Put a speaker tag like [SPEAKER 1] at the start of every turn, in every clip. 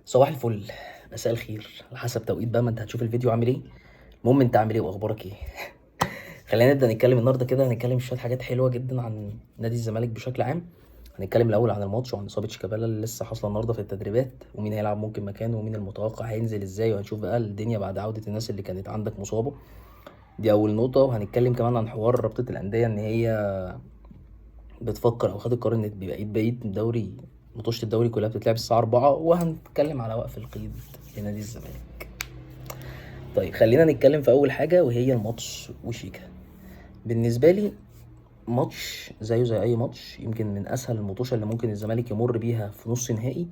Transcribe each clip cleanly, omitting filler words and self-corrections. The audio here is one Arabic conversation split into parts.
[SPEAKER 1] صباح الفل، مساء الخير، على حسب توقيت بقى ما انت هتشوف الفيديو عامل ايه. المهم انت عامل ايه واخبارك ايه؟ خلينا نبدا نتكلم النهارده كده. هنتكلم شويه حاجات حلوه جدا عن نادي الزمالك بشكل عام. هنتكلم الاول عن الماتش وعن اصابه شيكابالا اللي لسه حاصله النهارده في التدريبات، ومين هيلعب ممكن مكانه ومين المتوقع هينزل ازاي، وهنشوف بقى الدنيا بعد عوده الناس اللي كانت عندك مصابه. دي اول نقطه. وهنتكلم كمان عن حوار رابطه الانديه ان هي بتفكر او خدت قرار ان بقيه الدوري، ماتشات الدوري كلها بتتلعب الساعه 4. وهنتكلم على وقف القيد لنادي الزمالك. طيب خلينا نتكلم في اول حاجه وهي الماتش وشيكا. بالنسبه لي ماتش زيه زي اي ماتش، يمكن من اسهل الماتشات اللي ممكن الزمالك يمر بيها في نص نهائي.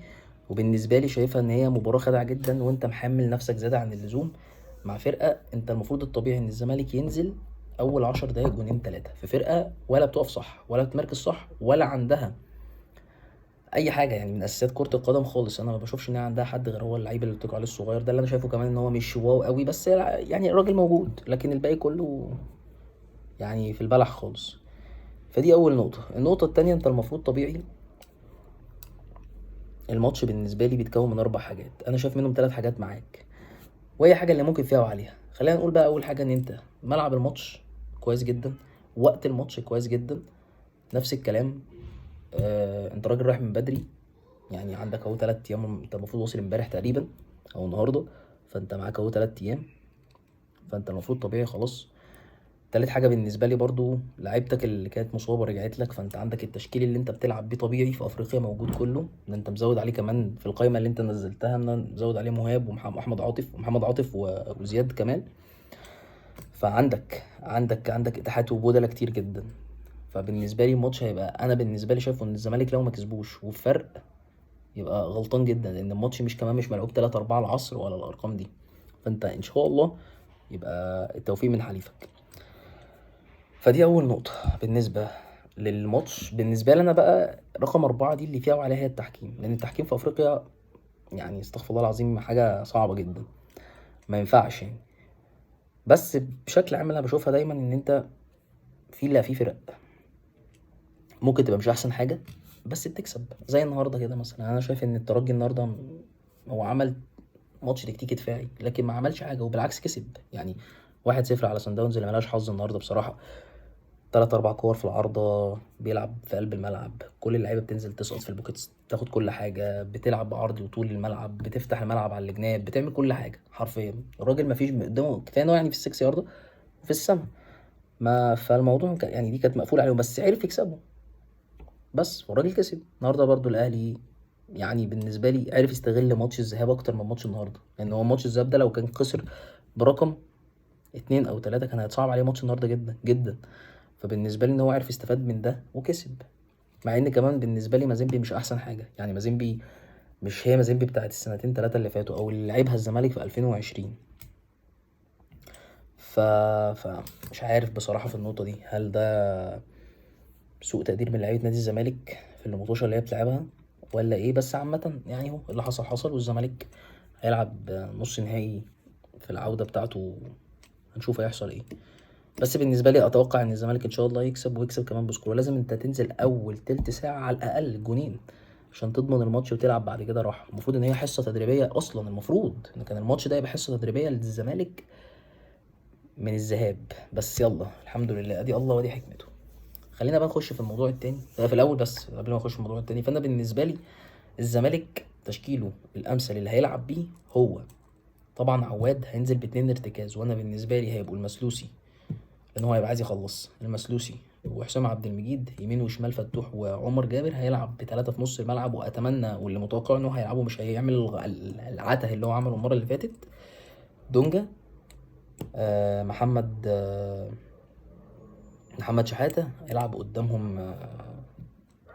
[SPEAKER 1] وبالنسبه لي شايفها ان هي مباراه خادعه جدا، وانت محمل نفسك زياده عن اللزوم مع فرقه انت المفروض الطبيعي ان الزمالك ينزل اول 10 دقايق جونين 3 في فرقه ولا بتقف صح ولا بتمركز صح ولا عندها اي حاجه يعني من اساسيات كره القدم خالص. انا ما بشوفش ان هي عندها حد غير هو اللعيب اللي بتقول عليه الصغير ده، اللي انا شايفه كمان ان هو مش واو قوي، بس يعني الراجل موجود، لكن الباقي كله يعني في البلح خالص. فدي اول نقطه. النقطه التانية، انت المفروض طبيعي الماتش بالنسبه لي بيتكون من 4 حاجات، انا شايف منهم 3 حاجات معاك، وهي حاجه اللي ممكن فيها وعليها. خلينا نقول بقى اول حاجه ان انت ملعب الماتش كويس جدا، وقت الماتش كويس جدا، نفس الكلام. انت راجل رايح من بدري، يعني عندك اهو 3 ايام، انت المفروض واصل امبارح تقريبا او النهارده، فانت معاك اهو 3 ايام، فانت المفروض طبيعي خلاص. تالت حاجه بالنسبه لي برضو لعيبتك اللي كانت مصابه رجعت لك، فانت عندك التشكيل اللي انت بتلعب بيه طبيعي في افريقيا موجود كله، ان انت مزود عليه كمان في القائمه اللي انت نزلتها، ان أنا مزود عليه مهاب ومحمد عاطف ومحمد عاطف وزياد كمان. فعندك اتاحات وبدله كتير جدا. فبالنسبه لي الماتش هيبقى، انا بالنسبه لي شايفه ان الزمالك لو ما كسبوش وفرق يبقى غلطان جدا، لان الماتش مش ملعوب 3 4 العصر ولا الارقام دي. فانت ان شاء الله يبقى التوفيق من حليفك. فدي اول نقطة بالنسبة للماتش. بالنسبة لي انا بقى رقم 4 دي اللي فيها وعليها هي التحكيم، لان التحكيم في افريقيا يعني استغفر الله العظيم حاجة صعبة جدا، ما ينفعش يعني. بس بشكل عام انا بشوفها دايما ان انت في فرق ممكن تبقى مش احسن حاجة بس بتكسب، زي النهارده كده مثلا. انا شايف ان الترجي النهارده هو عمل ماتش تكتيكي دفاعي، لكن ما عملش حاجه وبالعكس كسب يعني. 1-0 على سان داونز اللي ملهاش حظ النهارده بصراحه. 3 4 كور في العارضه، بيلعب في قلب الملعب، كل اللعيبه بتنزل تسقط في البوكيتس، تاخد كل حاجه، بتلعب بعرض وطول الملعب، بتفتح الملعب على الجناب، بتعمل كل حاجه حرفيا. الراجل ما فيش قدامه، كفايه ان هو يعني في السكس يارده وفي السما. ما فالموضوع يعني دي كانت مقفول عليهم، بس عرف يكسبوا بس، والراجل كسب النهارده. برضو الاهلي يعني بالنسبه لي عرف يستغل ماتش الذهاب اكتر من ماتش النهارده، لان هو ماتش الذهاب ده لو كان خسر برقم 2 أو 3 كان هيتصعب عليه ماتش النهارده جدا جدا. فبالنسبه لي ان هو عرف يستفاد من ده وكسب. مع ان كمان بالنسبه لي مازيمبي مش احسن حاجه، يعني مازيمبي مش هي مازيمبي بتاعت السنتين 3 اللي فاتوا او اللي لعبها الزمالك في 2020. ف... فمش عارف بصراحه في النقطه دي، هل ده سوء تقدير من لعيبه نادي الزمالك في المطوشه اللي هي بتلعبها ولا ايه؟ بس عامه يعني هو اللي حصل حصل، والزمالك هيلعب نص نهائي في العوده بتاعته، هنشوف هيحصل ايه. بس بالنسبه لي اتوقع ان الزمالك ان شاء الله يكسب ويكسب كمان بسكور. لازم انت تنزل اول تلت ساعه على الاقل جونين عشان تضمن الماتش وتلعب بعد كده راحه. المفروض ان هي حصه تدريبيه اصلا، المفروض ان كان الماتش ده يبقى حصه تدريبيه للزمالك من الذهاب. بس يلا الحمد لله، ادي الله ودي حكمته. خلينا بقى نخش في الموضوع التاني ده في الاول، بس قبل ما نخش في الموضوع التاني، فانا بالنسبه لي الزمالك تشكيله الامثل اللي هيلعب بيه هو طبعا عواد، هينزل باتنين ارتكاز، وانا بالنسبه لي هيبقوا المسلوسي لان هو هيبقى عايز يخلص، المسلوسي وحسام عبد المجيد يمين وشمال، فتوح وعمر جابر. هيلعب ب3 في نص الملعب، واتمنى واللي متوقع انه هيلعبه مش هيعمل العته اللي هو عمله المره اللي فاتت. دونجا، محمد شحاته هيلعب قدامهم.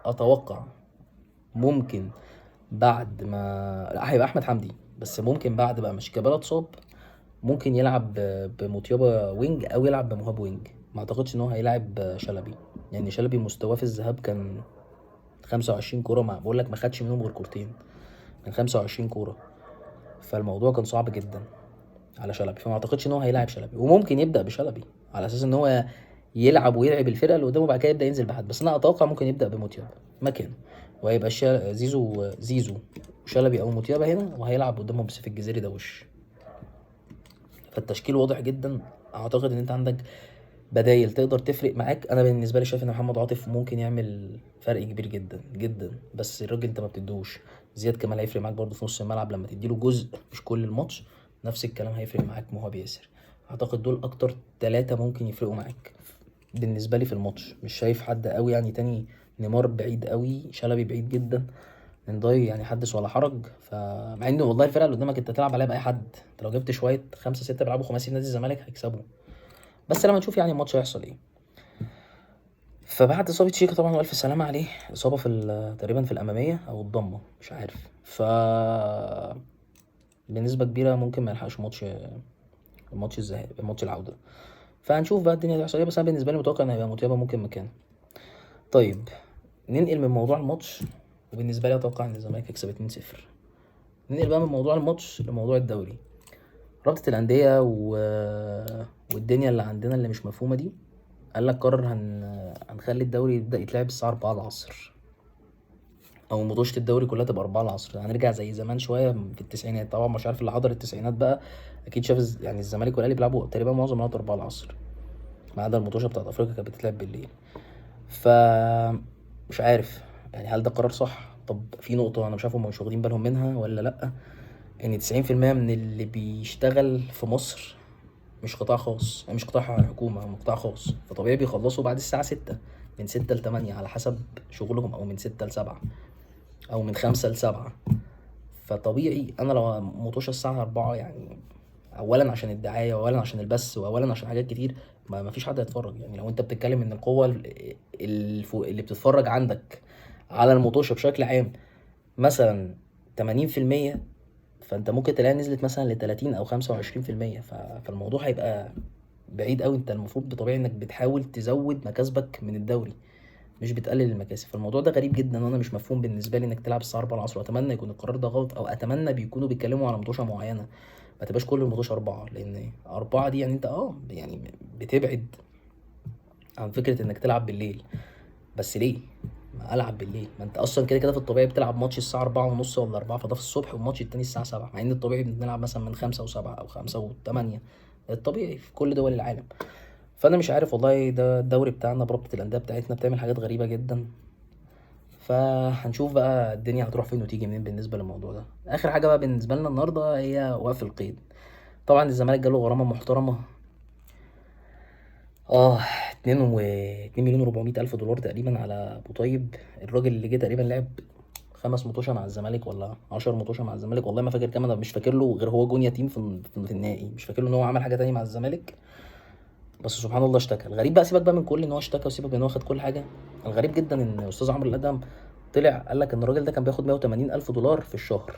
[SPEAKER 1] اتوقع ممكن بعد ما لا هيبقى احمد حمدي، بس ممكن بعد بقى مش كابالا اتصاب ممكن يلعب بموتيابا وينج او يلعب بمهاب وينج. ما اعتقدش ان هو هيلاعب شلبي، يعني شلبي مستواه في الذهاب كان 25 كوره، ما بقول لك ما خدش منهم غير كورتين من 25 كوره. فالموضوع كان صعب جدا على شلبي، فما اعتقدش ان هو هيلاعب شلبي، وممكن يبدا بشلبي على اساس ان هو يلعب ويلعب الفرقه اللي قدامه، بعد كده يبدا ينزل بحد. بس انا اتوقع ممكن يبدا بموتيابا مكانه، وهيبقى زيزو وشلبي او مطيبه هنا، وهيلعب قدامهم بسيف الجزيري ده وش. فالتشكيل واضح جدا. اعتقد ان انت عندك بدايل تقدر تفرق معاك. انا بالنسبه لي شايف ان محمد عاطف ممكن يعمل فرق كبير جدا جدا، بس الراجل انت ما بتدوش. زياد كمال هيفرق معاك برضه في نص الملعب لما تديله جزء مش كل الماتش. نفس الكلام هيفرق معاك مهاب ياسر. اعتقد دول اكتر 3 ممكن يفرقوا معاك بالنسبه لي في الماتش. مش شايف حد قوي يعني تاني. نيمار بعيد قوي، شلبي بعيد جدا، نضاي يعني حدث ولا حرج. فمع ان والله الفرقه اللي قدامك انت تلعب عليها باي حد، انت لو جبت شويه 5 6 بيلعبوا خماسي في نادي الزمالك هيكسبوا. بس لما نشوف يعني الماتش هيحصل ايه. فبعد اصابه شيكا طبعا والف سلامه عليه، اصابه في تقريبا في الاماميه او الضمه مش عارف. بنسبه كبيره ممكن ما يلحقش الماتش الذهاب، الماتش العوده. فهنشوف بقى الدنيا هتحصل ايه. بس انا بالنسبه لي متوقع ان هيبقى متيابه ممكن مكانه. طيب ننقل من موضوع الماتش، وبالنسبه لي اتوقع ان الزمالك هيكسب 2-0. ننقل بقى من موضوع الماتش لموضوع الدوري. رابطة الأندية والدنيا اللي عندنا اللي مش مفهومة دي، قال لك قرر هنخلي الدوري يبدأ يتلعب الساعة 4 العصر، أو مطوشة الدوري كلها تبقى 4 العصر. هنرجع زي زمان شوية في التسعينات. طبعا مش عارف اللي حضر التسعينات بقى أكيد شاف يعني الزمالك والأهلي بيلعبوا تقريبا معظم الوقت 4 العصر، ما عدا المطوشة بتاعت أفريقيا كانت بتتلعب بالليل. مش عارف يعني هل ده قرار صح. طب في نقطة أنا مش عارف هما مش واخدين بالهم منها ولا لأ، إن 90% من اللي بيشتغل في مصر مش قطاع خاص، يعني مش قطاع حكومة، هم قطاع خاص. فطبيعي بيخلصوا بعد الساعة 6، من 6 ل8 على حسب شغلهم، أو من 6 ل7، أو من 5 ل7. فطبيعي أنا لو مطوشة الساعة 4 يعني، أولا عشان الدعاية، وأولا عشان البث، وأولا عشان حاجات كتير، ما فيش حد هيتفرج. يعني لو أنت بتتكلم إن القوة اللي بتتفرج عندك على المطوشة بشكل عام مثلا 80%، فانت ممكن تلاقيها نزلت مثلا ل30 او 25%. فالموضوع هيبقى بعيد قوي. انت المفروض بطبيعي انك بتحاول تزود مكاسبك من الدوري، مش بتقلل المكاسب. فالموضوع ده غريب جدا، وانا مش مفهوم بالنسبه لي انك تلعب الساعه 4 العصر. واتمنى يكون القرار ده غلط، او اتمنى بيكونوا بيتكلموا على مطوشه معينه، ما تبقاش كل المطوشه 4. لان 4 دي يعني انت يعني بتبعد عن فكره انك تلعب بالليل. بس ليه؟ ما العب بالليل، ما انت اصلا كده كده في الطبيعي بتلعب ماتش الساعه 4:30 ولا 4، فده في الصبح، والماتش التاني الساعه 7، مع ان الطبيعي بنلعب مثلا من 5 و7 او 5 و8، الطبيعي في كل دول العالم. فانا مش عارف والله، ده الدوري بتاعنا برابطه الانديه بتاعتنا بتعمل حاجات غريبه جدا. فهنشوف بقى الدنيا هتروح فين وتيجي منين بالنسبه للموضوع ده. اخر حاجه بقى بالنسبه لنا النهارده هي وقف القيد. طبعا الزمالك جاله غرامه محترمه، 2 مليون و400 ألف دولار تقريبا على أبو طيب. الراجل اللي جه تقريبا لعب 5 مطوشة مع الزمالك ولا 10 مطوشة مع الزمالك، والله ما فاكر كام. أنا مش فاكر له غير هو جون يتيم في النهائي، مش فاكر له إن هو عمل حاجة تانية مع الزمالك. بس سبحان الله اشتكى. الغريب بقى، سيبك بقى من كل إن هو اشتكى وسيبك من إن هو خد كل حاجة، الغريب جدا إن أستاذ عمرو الأدهم طلع قال لك إن الراجل ده كان بياخد 180 ألف دولار في الشهر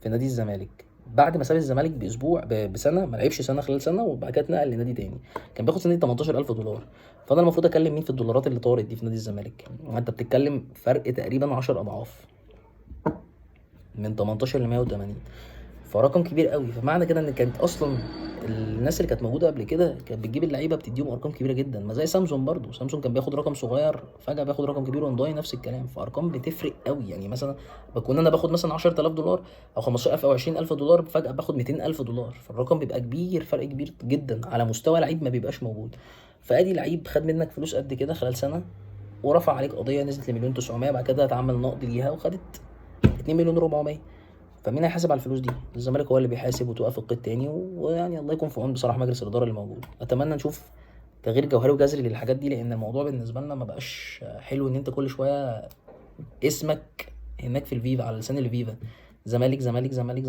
[SPEAKER 1] في نادي الزمالك. بعد ما ساب الزمالك باسبوع بسنه، ما لعبش سنه، خلال سنه، وبعد كده اتنقل لنادي تاني، كان بياخد سنه 18000 دولار. فانا المفروض اكلم مين في الدولارات اللي طارت دي في نادي الزمالك؟ انت بتتكلم فرق تقريبا 10 اضعاف، من 18 ل 180. فرقم كبير قوي. فمعنى كده ان كانت اصلا الناس اللي كانت موجوده قبل كده كانت بتجيب اللعيبه بتديهم ارقام كبيره جدا. ما زي سامسون برضو، سامسون كان بياخد رقم صغير فجاه بياخد رقم كبير، ونداي نفس الكلام. فارقام بتفرق قوي. يعني مثلا بكون انا باخد مثلا 10000 دولار او 15000 او 20000 دولار، فجاه باخد 200000 دولار. فالرقم بيبقى كبير، فرق كبير جدا على مستوى لعيب ما بيبقاش موجود. فادي لعيب خد منك فلوس قد كده خلال سنه، ورفع عليك قضيه نزلت ل1.900,000، بعد كده اتعمل نقد ليها وخدت 2.400,000. فمين هيحاسب على الفلوس دي؟ الزمالك هو اللي بيحاسب، وتوقف القيد تاني. ويعني الله يكون في عون بصراحه مجلس الاداره اللي موجود. اتمنى نشوف تغيير جوهري وجذري للحاجات دي، لان الموضوع بالنسبه لنا ما بقاش حلو ان انت كل شويه اسمك هناك في الفيفا، على لسان الفيفا، زمالك زمالك زمالك زمالك.